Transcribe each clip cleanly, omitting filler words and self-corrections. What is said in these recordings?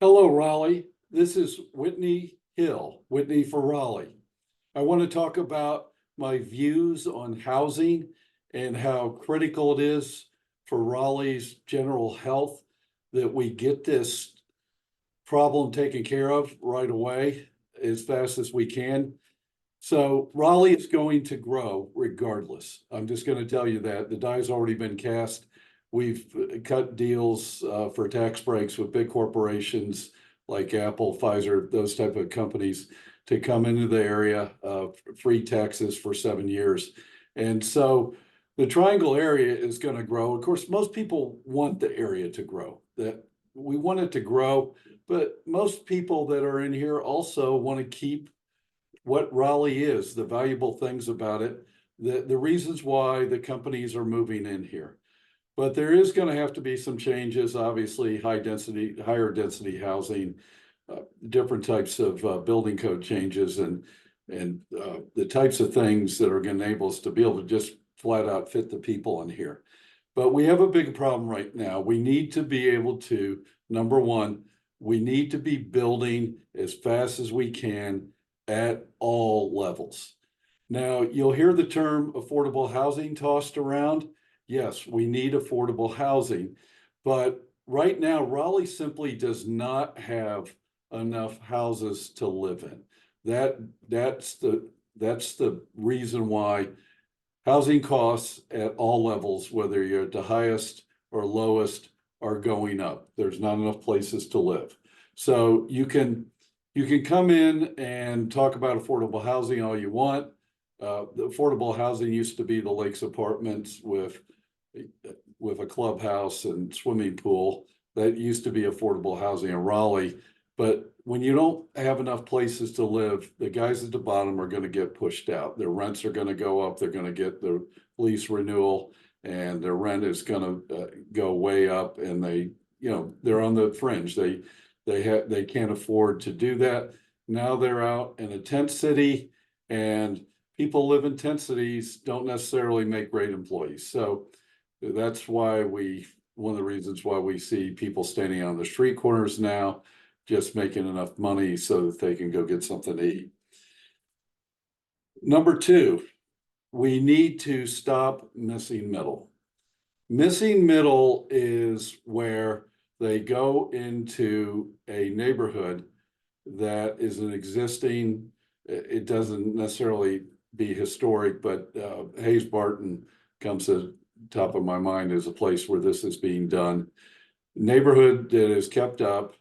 Hello, Raleigh. This is Whitney Hill, Whitney for Raleigh. I want to talk about my views on housing and how critical it is for Raleigh's general health that we get this problem taken care of right away as fast as we can. So Raleigh is going to grow regardless. I'm just going to tell you that the die's already been cast. We've cut deals for tax breaks with big corporations like Apple, Pfizer, those type of companies to come into the area, free taxes for 7 years. And so the Triangle area is going to grow. Of course, most people want the area to grow. That we want it to grow, but most people that are in here also want to keep what Raleigh is, the valuable things about it, the reasons why the companies are moving in here. But there is going to have to be some changes, obviously, higher density housing, different types of building code changes and the types of things that are going to enable us to be able to just flat out fit the people in here. But we have a big problem right now. We need to be able to, number one, we need to be building as fast as we can at all levels. Now, you'll hear the term affordable housing tossed around. Yes, we need affordable housing, but right now, Raleigh simply does not have enough houses to live in. That's the reason why housing costs at all levels, whether you're at the highest or lowest, are going up. There's not enough places to live. So you can come in and talk about affordable housing all you want. The affordable housing used to be the Lakes Apartments with a clubhouse and swimming pool. That used to be affordable housing in Raleigh. But when you don't have enough places to live, the guys at the bottom are going to get pushed out. Their rents are going to go up. They're going to get the lease renewal, and their rent is going to go way up. And they're on the fringe. They can't afford to do that. Now they're out in a tent city, and people live in tent cities don't necessarily make great employees. So that's why one of the reasons why we see people standing on the street corners now, just making enough money so that they can go get something to eat. Number two, we need to stop missing middle. Missing middle is where they go into a neighborhood that is an existing, it doesn't necessarily be historic, but Hayes Barton comes to top of my mind as a place where this is being done. Neighborhood that is kept up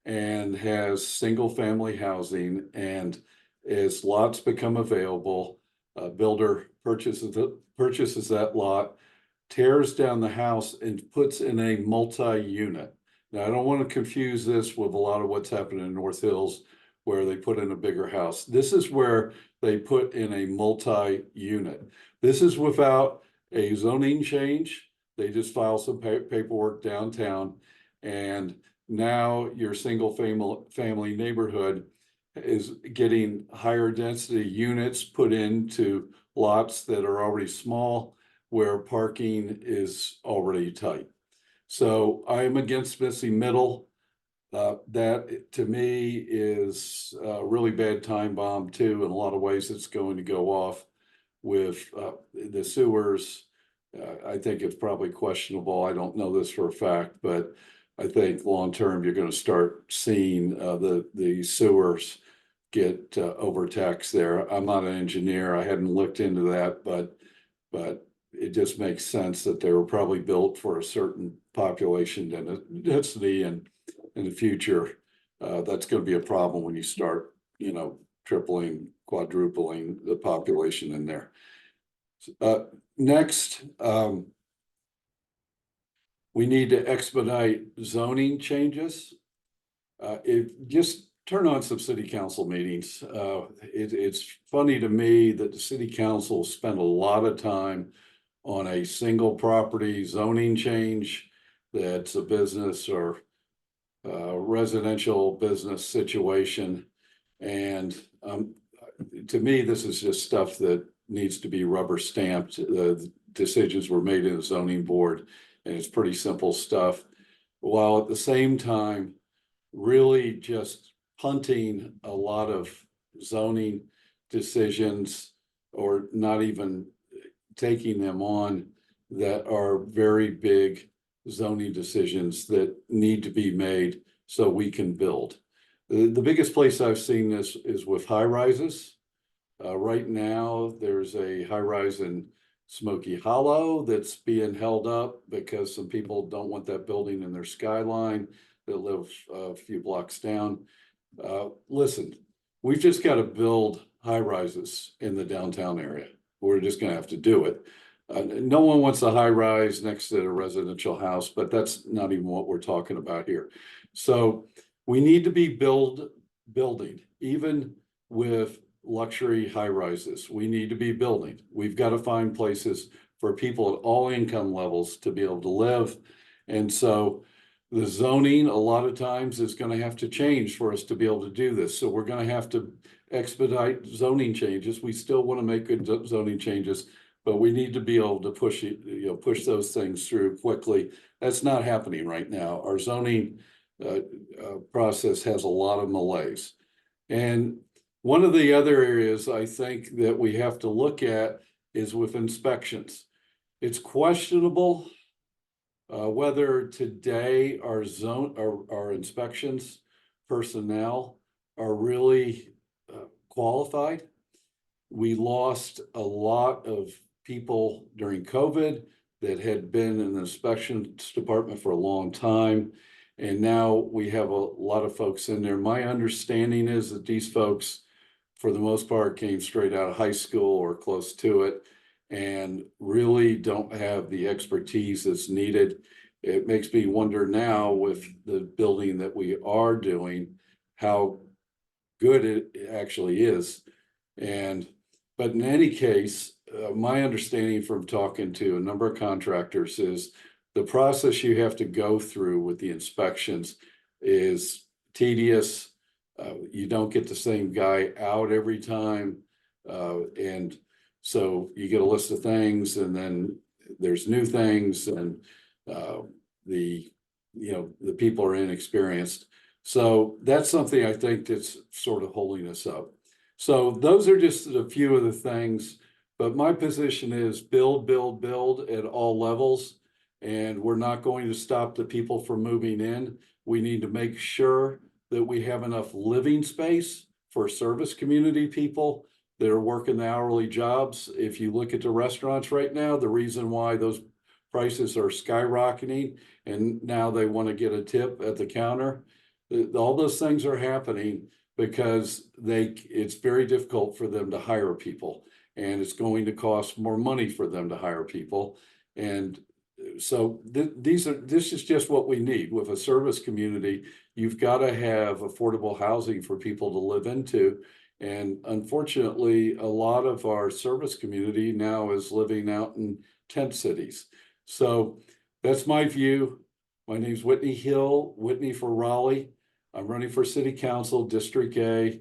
and has single family housing, and as lots become available, a builder purchases that lot, tears down the house and puts in a multi-unit. Now, I don't want to confuse this with a lot of what's happening in North Hills where they put in a bigger house. This is where they put in a multi-unit. This is without a zoning change. They just file some paperwork downtown, and now your single family neighborhood is getting higher density units put into lots that are already small, where parking is already tight. So I am against missing middle. That to me is a really bad time bomb too. In a lot of ways, it's going to go off with the sewers. I think it's probably questionable. I don't know this for a fact, but I think long term you're going to start seeing the sewers get overtaxed there. I'm not an engineer. I hadn't looked into that, but it just makes sense that they were probably built for a certain population density, and in the future, that's going to be a problem when you start, tripling, quadrupling the population in there. Next, we need to expedite zoning changes. Just turn on some city council meetings. It's funny to me that the city council spent a lot of time on a single property zoning change that's a business or residential business situation. And to me, this is just stuff that needs to be rubber stamped. The decisions were made in the zoning board, and it's pretty simple stuff. While at the same time, really just punting a lot of zoning decisions or not even taking them on that are very big zoning decisions that need to be made so we can build. The biggest place I've seen this is with high rises. Right now, there's a high rise in Smoky Hollow that's being held up because some people don't want that building in their skyline that live a few blocks down. Listen, we've just got to build high rises in the downtown area. We're just going to have to do it. No one wants a high rise next to a residential house, but that's not even what we're talking about here. So we need to be building, even with luxury high rises. We need to be building. We've got to find places for people at all income levels to be able to live. And so the zoning a lot of times is going to have to change for us to be able to do this. So we're going to have to expedite zoning changes. We still want to make good zoning changes, but we need to be able to push those things through quickly. That's not happening right now. Our zoning process has a lot of malaise. And one of the other areas I think that we have to look at is with inspections. It's questionable whether today our inspections personnel are really qualified. We lost a lot of people during COVID that had been in the inspections department for a long time. And now we have a lot of folks in there. My understanding is that these folks, for the most part, came straight out of high school or close to it and really don't have the expertise that's needed. It makes me wonder now with the building that we are doing, how good it actually is. But in any case, my understanding from talking to a number of contractors is the process you have to go through with the inspections is tedious. You don't get the same guy out every time. And so you get a list of things and then there's new things and the people are inexperienced. So that's something I think that's sort of holding us up. So those are just a few of the things, but my position is build at all levels. And we're not going to stop the people from moving in. We need to make sure that we have enough living space for service community people that are working the hourly jobs. If you look at the restaurants right now, the reason why those prices are skyrocketing and now they want to get a tip at the counter, all those things are happening because it's very difficult for them to hire people, and it's going to cost more money for them to hire people. And so this is just what we need with a service community. You've got to have affordable housing for people to live into. And unfortunately, a lot of our service community now is living out in tent cities. So that's my view. My name's Whitney Hill, Whitney for Raleigh. I'm running for City Council, District A,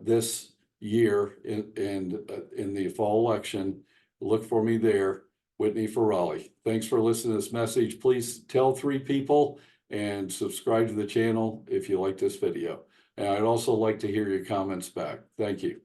this year in the fall election. Look for me there. Whitney for Raleigh. Thanks for listening to this message. Please tell 3 people and subscribe to the channel if you like this video. And I'd also like to hear your comments back. Thank you.